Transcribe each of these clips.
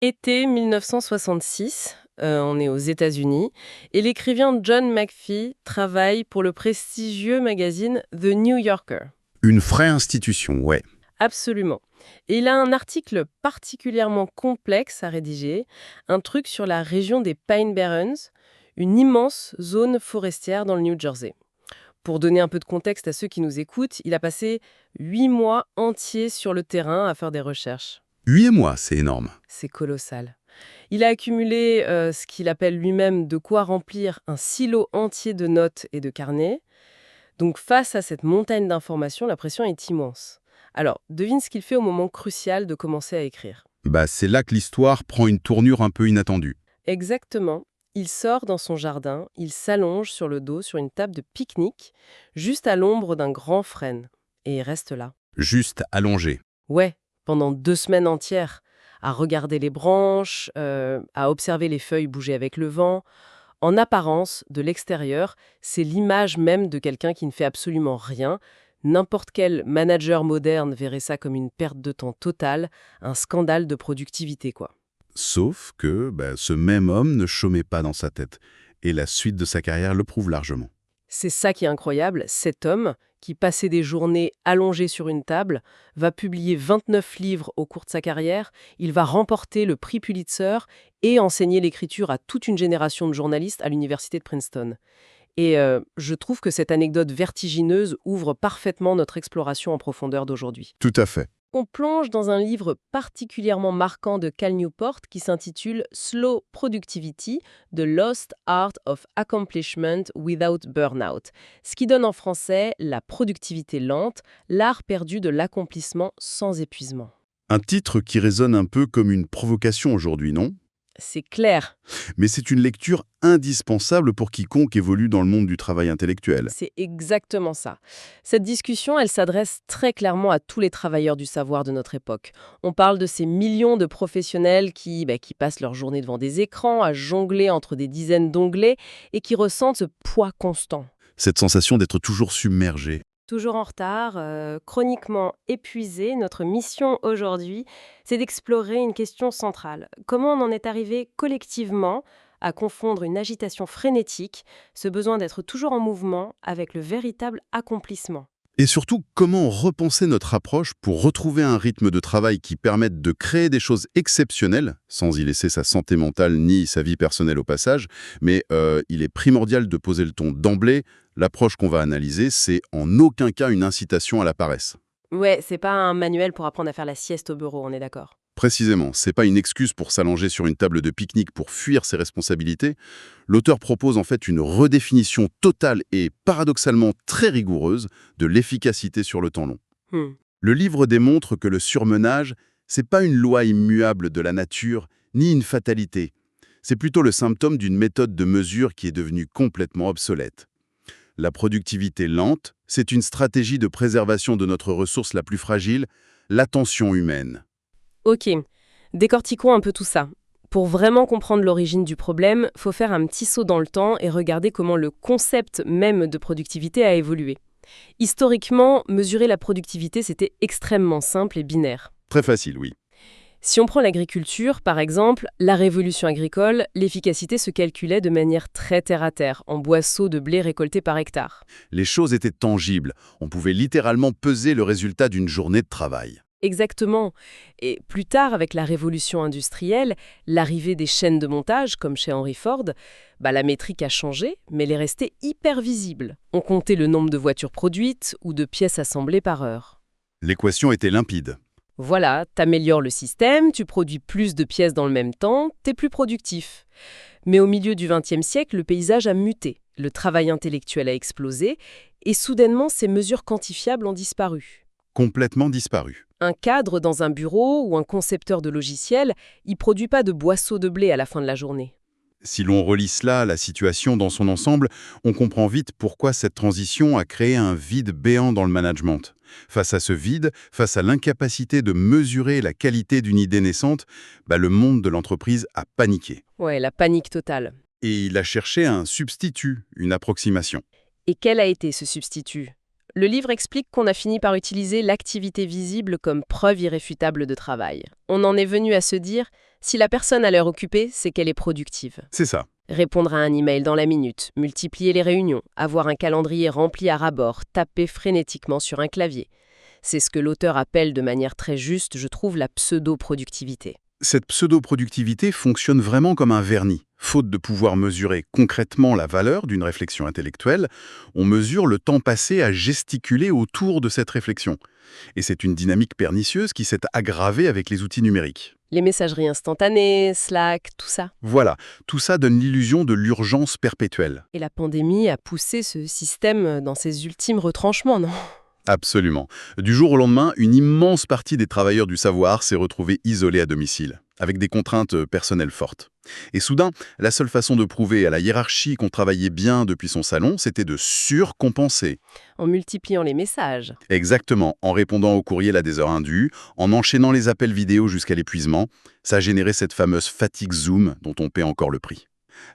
Été 1966, on est aux États-Unis, et l'écrivain John McPhee travaille pour le prestigieux magazine The New Yorker. Une vraie institution, ouais. Absolument. Et il a un article particulièrement complexe à rédiger, un truc sur la région des Pine Barrens, une immense zone forestière dans le New Jersey. Pour donner un peu de contexte à ceux qui nous écoutent, il a passé 8 mois entiers sur le terrain à faire des recherches. 8 mois, c'est énorme. C'est colossal. Il a accumulé ce qu'il appelle lui-même de quoi remplir un silo entier de notes et de carnets. Donc face à cette montagne d'informations, la pression est immense. Alors, devine ce qu'il fait au moment crucial de commencer à écrire. C'est là que l'histoire prend une tournure un peu inattendue. Exactement. Il sort dans son jardin, il s'allonge sur le dos sur une table de pique-nique, juste à l'ombre d'un grand frêne. Et il reste là. Juste allongé. Ouais, pendant 2 semaines entières, à regarder les branches, à observer les feuilles bouger avec le vent. En apparence, de l'extérieur, c'est l'image même de quelqu'un qui ne fait absolument rien. N'importe quel manager moderne verrait ça comme une perte de temps totale, un scandale de productivité, quoi. Sauf que ce même homme ne chômait pas dans sa tête. Et la suite de sa carrière le prouve largement. C'est ça qui est incroyable, cet homme, qui passait des journées allongé sur une table, va publier 29 livres au cours de sa carrière, il va remporter le prix Pulitzer et enseigner l'écriture à toute une génération de journalistes à l'université de Princeton. Et je trouve que cette anecdote vertigineuse ouvre parfaitement notre exploration en profondeur d'aujourd'hui. Tout à fait. On plonge dans un livre particulièrement marquant de Cal Newport qui s'intitule Slow Productivity, The Lost Art of Accomplishment Without Burnout, ce qui donne en français la productivité lente, l'art perdu de l'accomplissement sans épuisement. Un titre qui résonne un peu comme une provocation aujourd'hui, non? C'est clair, Mais c'est une lecture indispensable pour quiconque évolue dans le monde du travail intellectuel. c'est exactement ça. Cette discussion, elle s'adresse très clairement à tous les travailleurs du savoir de notre époque. On parle de ces millions de professionnels qui passent leur journée devant des écrans, à jongler entre des dizaines d'onglets et qui ressentent ce poids constant. Cette sensation d'être toujours submergé. Toujours en retard, chroniquement épuisé, notre mission aujourd'hui, c'est d'explorer une question centrale. Comment on en est arrivé collectivement à confondre une agitation frénétique, ce besoin d'être toujours en mouvement, avec le véritable accomplissement? Et surtout, comment repenser notre approche pour retrouver un rythme de travail qui permette de créer des choses exceptionnelles, sans y laisser sa santé mentale ni sa vie personnelle au passage. Mais il est primordial de poser le ton d'emblée. L'approche qu'on va analyser, c'est en aucun cas une incitation à la paresse. Ouais, c'est pas un manuel pour apprendre à faire la sieste au bureau, on est d'accord. Précisément, c'est pas une excuse pour s'allonger sur une table de pique-nique pour fuir ses responsabilités. L'auteur propose en fait une redéfinition totale et paradoxalement très rigoureuse de l'efficacité sur le temps long. Hmm. Le livre démontre que le surmenage, c'est pas une loi immuable de la nature, ni une fatalité. C'est plutôt le symptôme d'une méthode de mesure qui est devenue complètement obsolète. La productivité lente, c'est une stratégie de préservation de notre ressource la plus fragile, l'attention humaine. Ok, décortiquons un peu tout ça. Pour vraiment comprendre l'origine du problème, faut faire un petit saut dans le temps et regarder comment le concept même de productivité a évolué. Historiquement, mesurer la productivité, c'était extrêmement simple et binaire. Très facile, oui. Si on prend l'agriculture, par exemple, la révolution agricole, l'efficacité se calculait de manière très terre-à-terre, en boisseaux de blé récoltés par hectare. Les choses étaient tangibles. On pouvait littéralement peser le résultat d'une journée de travail. Exactement. Et plus tard, avec la révolution industrielle, l'arrivée des chaînes de montage, comme chez Henry Ford, la métrique a changé, mais elle est restée hyper visible. On comptait le nombre de voitures produites ou de pièces assemblées par heure. L'équation était limpide. Voilà, t'améliores le système, tu produis plus de pièces dans le même temps, t'es plus productif. Mais au milieu du XXe siècle, le paysage a muté, le travail intellectuel a explosé, et soudainement, ces mesures quantifiables ont disparu. Complètement disparu. Un cadre dans un bureau ou un concepteur de logiciel, il produit pas de boisseaux de blé à la fin de la journée. Si l'on relie cela à la situation dans son ensemble, on comprend vite pourquoi cette transition a créé un vide béant dans le management. Face à ce vide, face à l'incapacité de mesurer la qualité d'une idée naissante, le monde de l'entreprise a paniqué. Ouais, la panique totale. Et il a cherché un substitut, une approximation. Et quel a été ce substitut? Le livre explique qu'on a fini par utiliser l'activité visible comme preuve irréfutable de travail. On en est venu à se dire, Si la personne a l'air occupée, c'est qu'elle est productive. C'est ça. Répondre à un email dans la minute, multiplier les réunions, avoir un calendrier rempli à ras-bord, taper frénétiquement sur un clavier. C'est ce que l'auteur appelle de manière très juste, je trouve, la pseudo-productivité. Cette pseudo-productivité fonctionne vraiment comme un vernis. Faute de pouvoir mesurer concrètement la valeur d'une réflexion intellectuelle, on mesure le temps passé à gesticuler autour de cette réflexion. Et c'est une dynamique pernicieuse qui s'est aggravée avec les outils numériques. Les messageries instantanées, Slack, tout ça. Voilà, tout ça donne l'illusion de l'urgence perpétuelle. Et la pandémie a poussé ce système dans ses ultimes retranchements, non? Absolument. Du jour au lendemain, une immense partie des travailleurs du savoir s'est retrouvée isolée à domicile, avec des contraintes personnelles fortes. Et soudain, la seule façon de prouver à la hiérarchie qu'on travaillait bien depuis son salon, c'était de surcompenser. En multipliant les messages. Exactement, en répondant aux courriels à des heures indues, en enchaînant les appels vidéo jusqu'à l'épuisement, ça a généré cette fameuse fatigue Zoom dont on paie encore le prix.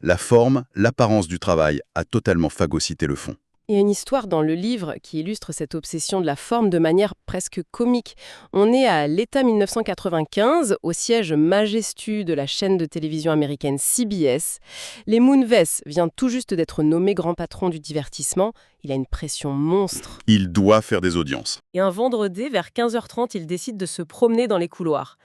La forme, l'apparence du travail a totalement phagocyté le fond. Il y a une histoire dans le livre qui illustre cette obsession de la forme de manière presque comique. On est à l'état 1995, au siège majestueux de la chaîne de télévision américaine CBS. Les Moonves vient tout juste d'être nommé grand patron du divertissement. Il a une pression monstre. Il doit faire des audiences. Et un vendredi, vers 15h30, il décide de se promener dans les couloirs.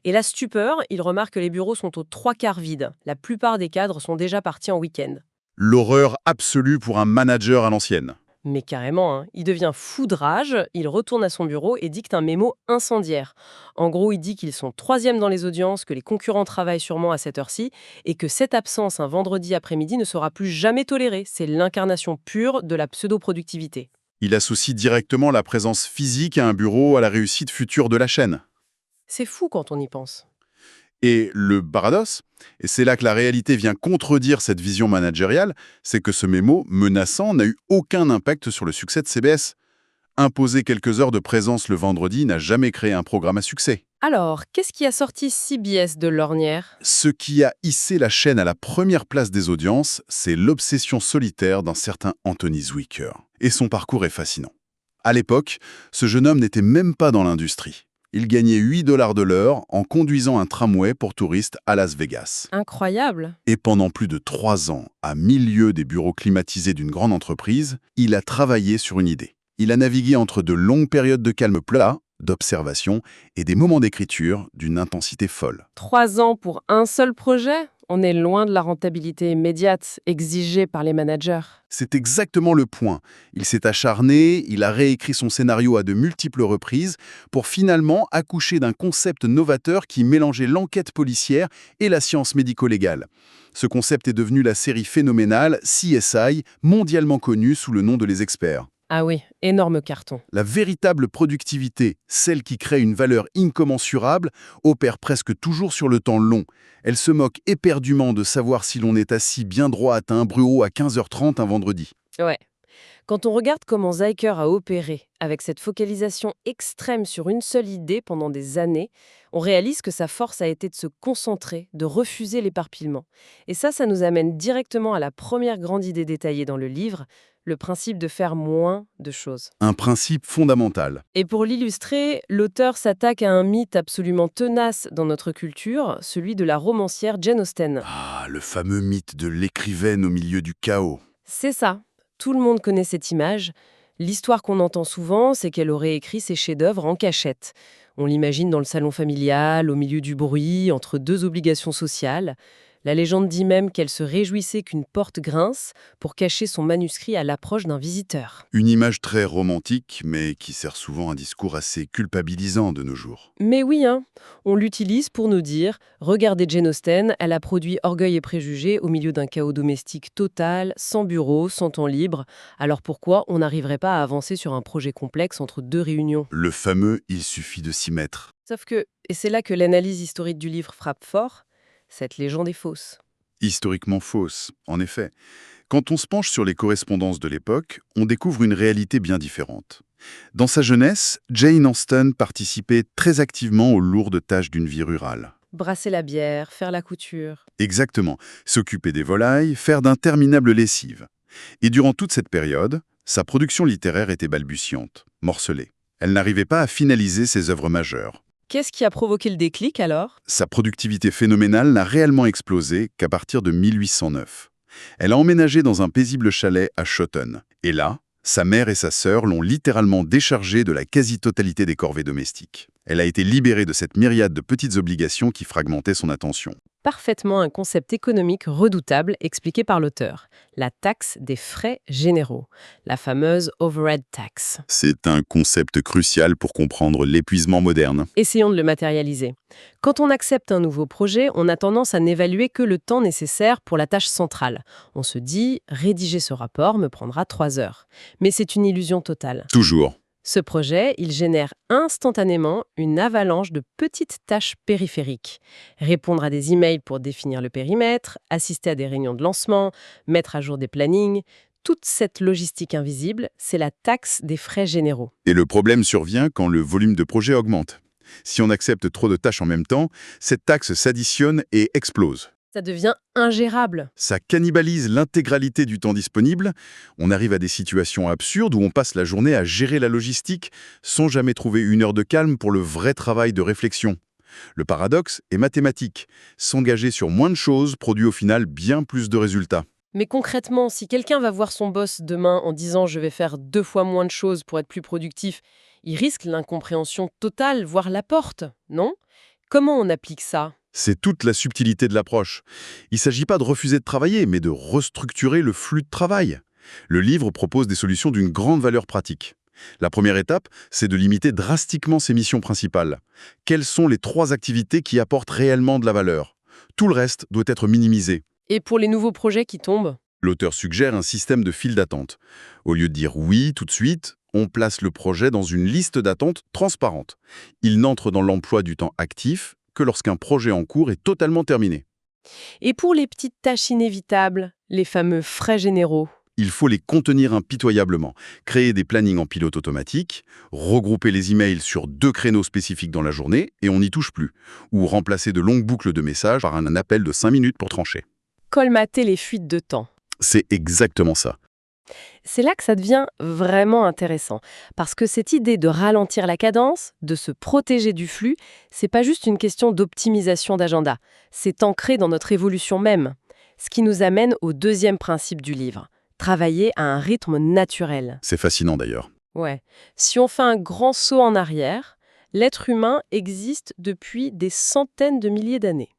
Et la stupeur, il remarque que les bureaux sont aux 3/4 vides. La plupart des cadres sont déjà partis en week-end. L'horreur absolue pour un manager à l'ancienne. Mais carrément, hein. Il devient fou de rage, il retourne à son bureau et dicte un mémo incendiaire. En gros, il dit qu'ils sont 3e dans les audiences, que les concurrents travaillent sûrement à cette heure-ci, et que cette absence un vendredi après-midi ne sera plus jamais tolérée. C'est l'incarnation pure de la pseudo-productivité. Il associe directement la présence physique à un bureau à la réussite future de la chaîne. C'est fou quand on y pense. Et le paradoxe, et c'est là que la réalité vient contredire cette vision managériale, c'est que ce mémo menaçant n'a eu aucun impact sur le succès de CBS. Imposer quelques heures de présence le vendredi n'a jamais créé un programme à succès. Alors, qu'est-ce qui a sorti CBS de l'ornière? Ce qui a hissé la chaîne à la première place des audiences, c'est l'obsession solitaire d'un certain Anthony Zwicker. Et son parcours est fascinant. À l'époque, ce jeune homme n'était même pas dans l'industrie. Il gagnait 8 $ de l'heure en conduisant un tramway pour touristes à Las Vegas. Incroyable. Et pendant plus de 3 ans, à milieu des bureaux climatisés d'une grande entreprise, il a travaillé sur une idée. Il a navigué entre de longues périodes de calme plat, d'observation, et des moments d'écriture d'une intensité folle. 3 ans pour un seul projet? On est loin de la rentabilité immédiate exigée par les managers. C'est exactement le point. Il s'est acharné, il a réécrit son scénario à de multiples reprises pour finalement accoucher d'un concept novateur qui mélangeait l'enquête policière et la science médico-légale. Ce concept est devenu la série phénoménale CSI, mondialement connue sous le nom de Les Experts. Ah oui, énorme carton. La véritable productivité, celle qui crée une valeur incommensurable, opère presque toujours sur le temps long. Elle se moque éperdument de savoir si l'on est assis bien droit à un bureau à 15h30 un vendredi. Ouais. Quand on regarde comment Zyker a opéré, avec cette focalisation extrême sur une seule idée pendant des années, on réalise que sa force a été de se concentrer, de refuser l'éparpillement. Et ça nous amène directement à la première grande idée détaillée dans le livre, le principe de faire moins de choses. Un principe fondamental. Et pour l'illustrer, l'auteur s'attaque à un mythe absolument tenace dans notre culture, celui de la romancière Jane Austen. Ah, le fameux mythe de l'écrivaine au milieu du chaos. C'est ça. Tout le monde connaît cette image. L'histoire qu'on entend souvent, c'est qu'elle aurait écrit ses chefs-d'œuvre en cachette. On l'imagine dans le salon familial, au milieu du bruit, entre 2 obligations sociales. La légende dit même qu'elle se réjouissait qu'une porte grince pour cacher son manuscrit à l'approche d'un visiteur. Une image très romantique, mais qui sert souvent un discours assez culpabilisant de nos jours. Mais oui, hein, on l'utilise pour nous dire « Regardez Jane Austen, elle a produit Orgueil et préjugés au milieu d'un chaos domestique total, sans bureau, sans temps libre. Alors pourquoi on n'arriverait pas à avancer sur un projet complexe entre 2 réunions ?» Le fameux « il suffit de s'y mettre ». Sauf que, et c'est là que l'analyse historique du livre frappe fort, cette légende est fausse. Historiquement fausse, en effet. Quand on se penche sur les correspondances de l'époque, on découvre une réalité bien différente. Dans sa jeunesse, Jane Austen participait très activement aux lourdes tâches d'une vie rurale. Brasser la bière, faire la couture. Exactement, s'occuper des volailles, faire d'interminables lessives. Et durant toute cette période, sa production littéraire était balbutiante, morcelée. Elle n'arrivait pas à finaliser ses œuvres majeures. Qu'est-ce qui a provoqué le déclic alors? Sa productivité phénoménale n'a réellement explosé qu'à partir de 1809. Elle a emménagé dans un paisible chalet à Schotten. Et là, sa mère et sa sœur l'ont littéralement déchargée de la quasi-totalité des corvées domestiques. Elle a été libérée de cette myriade de petites obligations qui fragmentaient son attention. Parfaitement un concept économique redoutable expliqué par l'auteur, la taxe des frais généraux, la fameuse overhead tax. C'est un concept crucial pour comprendre l'épuisement moderne. Essayons de le matérialiser. Quand on accepte un nouveau projet, on a tendance à n'évaluer que le temps nécessaire pour la tâche centrale. On se dit, rédiger ce rapport me prendra 3 heures. Mais c'est une illusion totale. Toujours. Ce projet, il génère instantanément une avalanche de petites tâches périphériques. Répondre à des emails pour définir le périmètre, assister à des réunions de lancement, mettre à jour des plannings. Toute cette logistique invisible, c'est la taxe des frais généraux. Et le problème survient quand le volume de projet augmente. Si on accepte trop de tâches en même temps, cette taxe s'additionne et explose. Ça devient ingérable. Ça cannibalise l'intégralité du temps disponible. On arrive à des situations absurdes où on passe la journée à gérer la logistique sans jamais trouver une heure de calme pour le vrai travail de réflexion. Le paradoxe est mathématique. S'engager sur moins de choses produit au final bien plus de résultats. Mais concrètement, si quelqu'un va voir son boss demain en disant « je vais faire 2 fois moins de choses pour être plus productif », il risque l'incompréhension totale, voire la porte, non? Comment on applique ça? C'est toute la subtilité de l'approche. Il ne s'agit pas de refuser de travailler, mais de restructurer le flux de travail. Le livre propose des solutions d'une grande valeur pratique. La première étape, c'est de limiter drastiquement ses missions principales. Quelles sont les 3 activités qui apportent réellement de la valeur? Tout le reste doit être minimisé. Et pour les nouveaux projets qui tombent? L'auteur suggère un système de file d'attente. Au lieu de dire oui tout de suite, on place le projet dans une liste d'attente transparente. Il n'entre dans l'emploi du temps actif que lorsqu'un projet en cours est totalement terminé. Et pour les petites tâches inévitables, les fameux frais généraux? Il faut les contenir impitoyablement, créer des plannings en pilote automatique, regrouper les emails sur 2 créneaux spécifiques dans la journée et on n'y touche plus, ou remplacer de longues boucles de messages par un appel de 5 minutes pour trancher. Colmater les fuites de temps. C'est exactement ça. C'est là que ça devient vraiment intéressant, parce que cette idée de ralentir la cadence, de se protéger du flux, c'est pas juste une question d'optimisation d'agenda, c'est ancré dans notre évolution même. Ce qui nous amène au deuxième principe du livre, travailler à un rythme naturel. C'est fascinant d'ailleurs. Ouais. Si on fait un grand saut en arrière, l'être humain existe depuis des centaines de milliers d'années.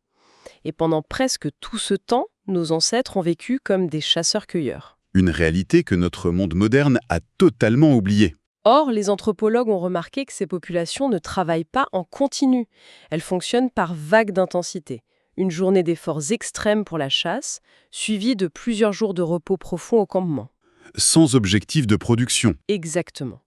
Et pendant presque tout ce temps, nos ancêtres ont vécu comme des chasseurs-cueilleurs. Une réalité que notre monde moderne a totalement oubliée. Or, les anthropologues ont remarqué que ces populations ne travaillent pas en continu. Elles fonctionnent par vagues d'intensité. Une journée d'efforts extrêmes pour la chasse, suivie de plusieurs jours de repos profond au campement. Sans objectif de production. Exactement.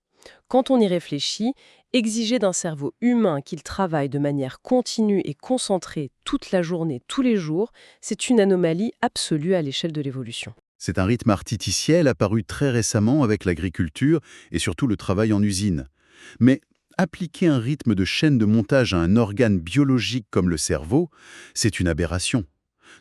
Quand on y réfléchit, exiger d'un cerveau humain qu'il travaille de manière continue et concentrée toute la journée, tous les jours, c'est une anomalie absolue à l'échelle de l'évolution. C'est un rythme artificiel apparu très récemment avec l'agriculture et surtout le travail en usine. Mais appliquer un rythme de chaîne de montage à un organe biologique comme le cerveau, c'est une aberration.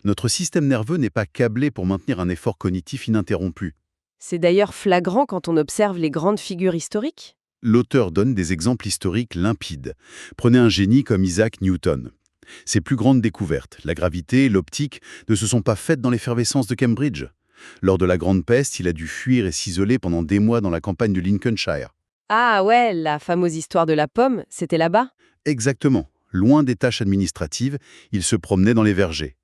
Notre système nerveux n'est pas câblé pour maintenir un effort cognitif ininterrompu. C'est d'ailleurs flagrant quand on observe les grandes figures historiques. L'auteur donne des exemples historiques limpides. Prenez un génie comme Isaac Newton. Ses plus grandes découvertes, la gravité, l'optique, ne se sont pas faites dans l'effervescence de Cambridge. Lors de la Grande Peste, il a dû fuir et s'isoler pendant des mois dans la campagne du Lincolnshire. Ah ouais, la fameuse histoire de la pomme, c'était là-bas? Exactement. Loin des tâches administratives, il se promenait dans les vergers.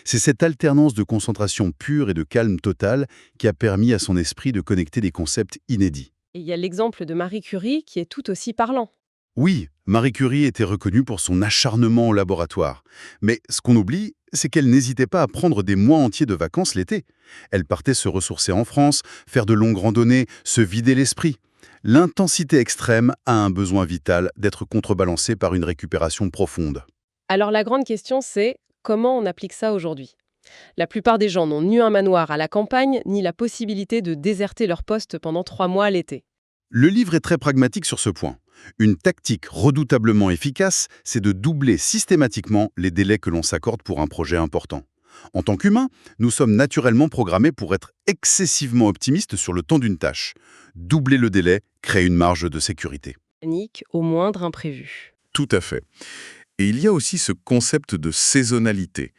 C'est cette alternance de concentration pure et de calme total qui a permis à son esprit de connecter des concepts inédits. Et il y a l'exemple de Marie Curie qui est tout aussi parlant. Oui, Marie Curie était reconnue pour son acharnement au laboratoire. Mais ce qu'on oublie, c'est qu'elle n'hésitait pas à prendre des mois entiers de vacances l'été. Elle partait se ressourcer en France, faire de longues randonnées, se vider l'esprit. L'intensité extrême a un besoin vital d'être contrebalancée par une récupération profonde. Alors la grande question c'est, comment on applique ça aujourd'hui? La plupart des gens n'ont ni un manoir à la campagne, ni la possibilité de déserter leur poste pendant 3 mois l'été. Le livre est très pragmatique sur ce point. Une tactique redoutablement efficace, c'est de doubler systématiquement les délais que l'on s'accorde pour un projet important. En tant qu'humains, nous sommes naturellement programmés pour être excessivement optimistes sur le temps d'une tâche. Doubler le délai crée une marge de sécurité. Panique au moindre imprévu. Tout à fait. Et il y a aussi ce concept de saisonnalité.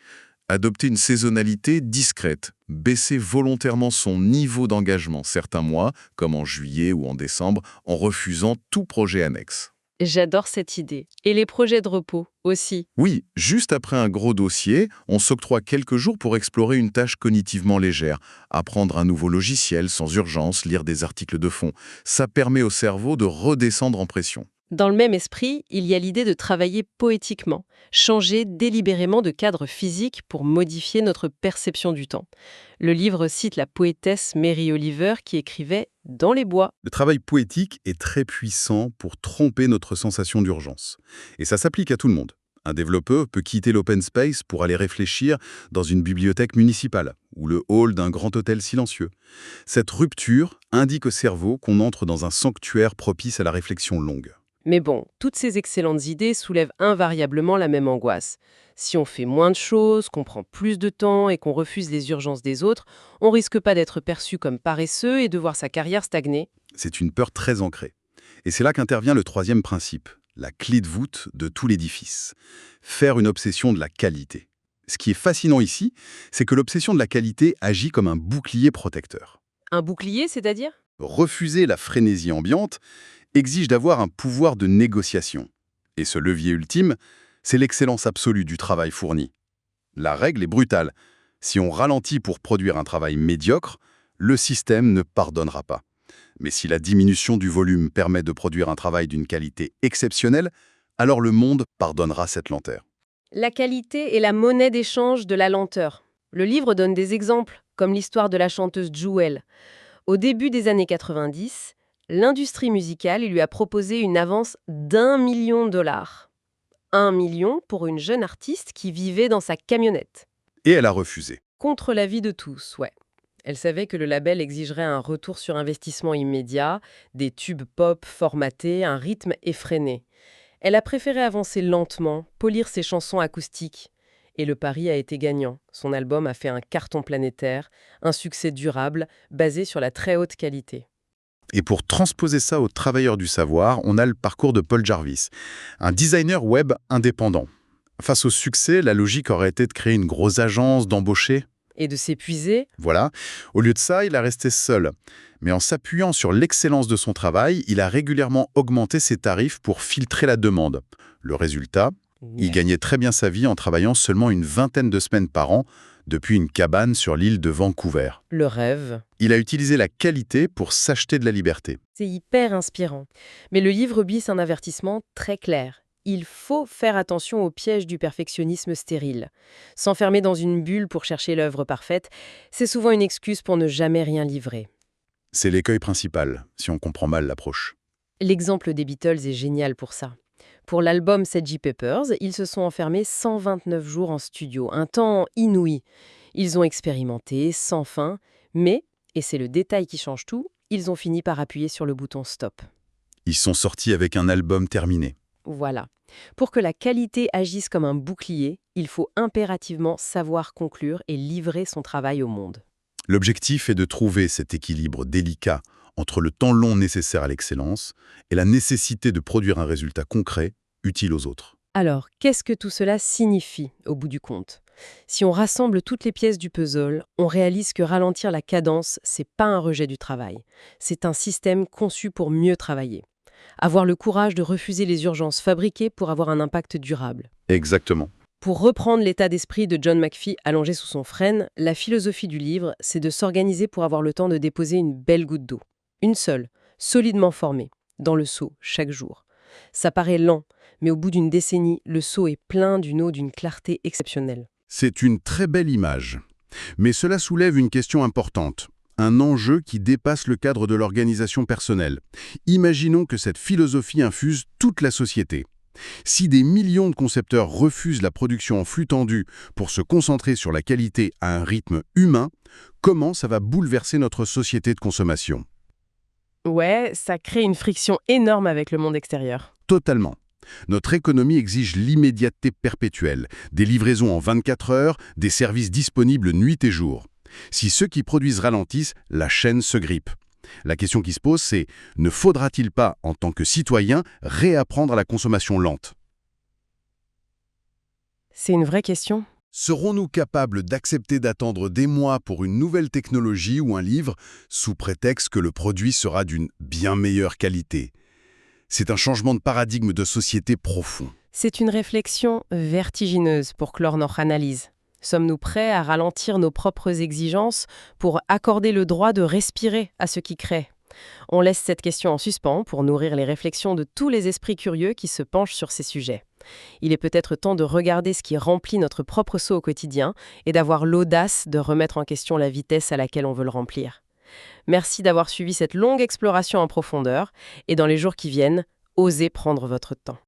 Adopter une saisonnalité discrète, baisser volontairement son niveau d'engagement certains mois, comme en juillet ou en décembre, en refusant tout projet annexe. J'adore cette idée. Et les projets de repos aussi. Oui, juste après un gros dossier, on s'octroie quelques jours pour explorer une tâche cognitivement légère, apprendre un nouveau logiciel sans urgence, lire des articles de fond. Ça permet au cerveau de redescendre en pression. Dans le même esprit, il y a l'idée de travailler poétiquement, changer délibérément de cadre physique pour modifier notre perception du temps. Le livre cite la poétesse Mary Oliver qui écrivait « Dans les bois Le travail poétique est très puissant pour tromper notre sensation d'urgence. Et ça s'applique à tout le monde. Un développeur peut quitter l'open space pour aller réfléchir dans une bibliothèque municipale ou le hall d'un grand hôtel silencieux. Cette rupture indique au cerveau qu'on entre dans un sanctuaire propice à la réflexion longue. ». Mais bon, toutes ces excellentes idées soulèvent invariablement la même angoisse. Si on fait moins de choses, qu'on prend plus de temps et qu'on refuse les urgences des autres, on risque pas d'être perçu comme paresseux et de voir sa carrière stagner. C'est une peur très ancrée. Et c'est là qu'intervient le troisième principe, la clé de voûte de tout l'édifice. Faire une obsession de la qualité. Ce qui est fascinant ici, c'est que l'obsession de la qualité agit comme un bouclier protecteur. Un bouclier, c'est-à-dire ? Refuser la frénésie ambiante exige d'avoir un pouvoir de négociation. Et ce levier ultime, c'est l'excellence absolue du travail fourni. La règle est brutale. Si on ralentit pour produire un travail médiocre, le système ne pardonnera pas. Mais si la diminution du volume permet de produire un travail d'une qualité exceptionnelle, alors le monde pardonnera cette lenteur. La qualité est la monnaie d'échange de la lenteur. Le livre donne des exemples, comme l'histoire de la chanteuse Jewel. Au début des années 90, l'industrie musicale lui a proposé une avance d'1 million de dollars. 1 million pour une jeune artiste qui vivait dans sa camionnette. Et elle a refusé. Contre l'avis de tous, ouais. Elle savait que le label exigerait un retour sur investissement immédiat, des tubes pop formatés, un rythme effréné. Elle a préféré avancer lentement, polir ses chansons acoustiques. Et le pari a été gagnant. Son album a fait un carton planétaire, un succès durable, basé sur la très haute qualité. Et pour transposer ça aux travailleurs du savoir, on a le parcours de Paul Jarvis, un designer web indépendant. Face au succès, la logique aurait été de créer une grosse agence, d'embaucher. Et de s'épuiser. Voilà. Au lieu de ça, il a resté seul. Mais en s'appuyant sur l'excellence de son travail, il a régulièrement augmenté ses tarifs pour filtrer la demande. Le résultat, il gagnait très bien sa vie en travaillant seulement une vingtaine de semaines par an depuis une cabane sur l'île de Vancouver. Le rêve. Il a utilisé la qualité pour s'acheter de la liberté. C'est hyper inspirant. Mais le livre glisse un avertissement très clair. Il faut faire attention au piège du perfectionnisme stérile. S'enfermer dans une bulle pour chercher l'œuvre parfaite, c'est souvent une excuse pour ne jamais rien livrer. C'est l'écueil principal, si on comprend mal l'approche. L'exemple des Beatles est génial pour ça. Pour l'album Sgt. Pepper's, ils se sont enfermés 129 jours en studio, un temps inouï. Ils ont expérimenté, sans fin, mais, et c'est le détail qui change tout, ils ont fini par appuyer sur le bouton stop. Ils sont sortis avec un album terminé. Voilà. Pour que la qualité agisse comme un bouclier, il faut impérativement savoir conclure et livrer son travail au monde. L'objectif est de trouver cet équilibre délicat entre le temps long nécessaire à l'excellence et la nécessité de produire un résultat concret, utile aux autres. Alors, qu'est-ce que tout cela signifie, au bout du compte ? Si on rassemble toutes les pièces du puzzle, on réalise que ralentir la cadence, c'est pas un rejet du travail. C'est un système conçu pour mieux travailler. Avoir le courage de refuser les urgences fabriquées pour avoir un impact durable. Exactement. Pour reprendre l'état d'esprit de John McPhee allongé sous son frêne, la philosophie du livre, c'est de s'organiser pour avoir le temps de déposer une belle goutte d'eau. Une seule, solidement formée, dans le seau, chaque jour. Ça paraît lent, mais au bout d'une décennie, le seau est plein d'une eau d'une clarté exceptionnelle. C'est une très belle image. Mais cela soulève une question importante. Un enjeu qui dépasse le cadre de l'organisation personnelle. Imaginons que cette philosophie infuse toute la société. Si des millions de concepteurs refusent la production en flux tendu pour se concentrer sur la qualité à un rythme humain, comment ça va bouleverser notre société de consommation ? Ouais, ça crée une friction énorme avec le monde extérieur. Totalement. Notre économie exige l'immédiateté perpétuelle, des livraisons en 24 heures, des services disponibles nuit et jour. Si ceux qui produisent ralentissent, la chaîne se grippe. La question qui se pose, c'est ne faudra-t-il pas, en tant que citoyen, réapprendre à la consommation lente ? C'est une vraie question. Serons-nous capables d'accepter d'attendre des mois pour une nouvelle technologie ou un livre, sous prétexte que le produit sera d'une bien meilleure qualité? C'est un changement de paradigme de société profond. C'est une réflexion vertigineuse pour clore notre analyse. Sommes-nous prêts à ralentir nos propres exigences pour accorder le droit de respirer à ce qui crée? On laisse cette question en suspens pour nourrir les réflexions de tous les esprits curieux qui se penchent sur ces sujets. Il est peut-être temps de regarder ce qui remplit notre propre seau au quotidien et d'avoir l'audace de remettre en question la vitesse à laquelle on veut le remplir. Merci d'avoir suivi cette longue exploration en profondeur et dans les jours qui viennent, osez prendre votre temps.